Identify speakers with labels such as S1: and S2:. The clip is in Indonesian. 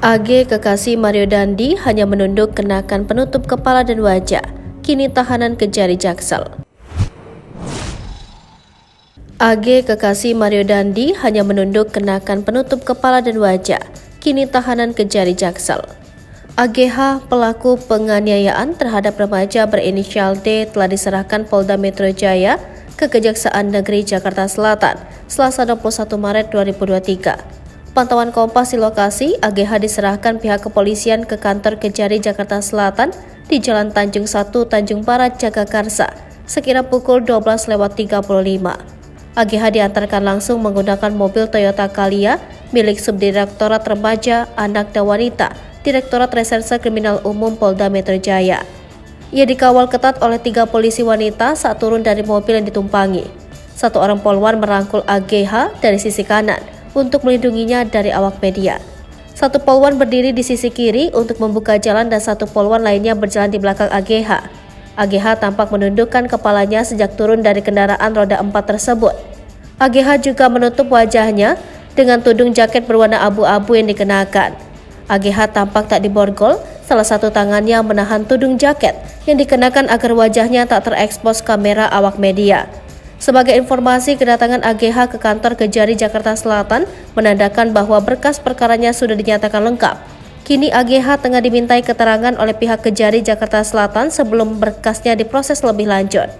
S1: AG kekasih Mario Dandi hanya menunduk kenakan penutup kepala dan wajah, kini tahanan Kejari Jaksel. AG kekasih Mario Dandi hanya menunduk kenakan penutup kepala dan wajah, kini tahanan Kejari Jaksel. AGH, pelaku penganiayaan terhadap remaja berinisial D, telah diserahkan Polda Metro Jaya ke Kejaksaan Negeri Jakarta Selatan Selasa 21 Maret 2023. Pantauan Kompas di lokasi, AGH diserahkan pihak kepolisian ke kantor Kejari Jakarta Selatan di Jalan Tanjung 1, Tanjung Barat, Jagakarsa, sekira pukul 12.35. AGH diantarkan langsung menggunakan mobil Toyota Calya milik Subdirektorat Remaja, Anak dan Wanita, Direktorat Reserse Kriminal Umum Polda Metro Jaya. Ia dikawal ketat oleh 3 polisi wanita saat turun dari mobil yang ditumpangi. Satu orang polwan merangkul AGH dari sisi kanan untuk melindunginya dari awak media. Satu polwan berdiri di sisi kiri untuk membuka jalan dan satu polwan lainnya berjalan di belakang AGH. AGH tampak menundukkan kepalanya sejak turun dari kendaraan roda 4 tersebut. AGH juga menutup wajahnya dengan tudung jaket berwarna abu-abu yang dikenakan. AGH tampak tak diborgol, salah satu tangannya menahan tudung jaket yang dikenakan agar wajahnya tak terekspos kamera awak media. Sebagai informasi, kedatangan AGH ke kantor Kejari Jakarta Selatan menandakan bahwa berkas perkaranya sudah dinyatakan lengkap. Kini AGH tengah dimintai keterangan oleh pihak Kejari Jakarta Selatan sebelum berkasnya diproses lebih lanjut.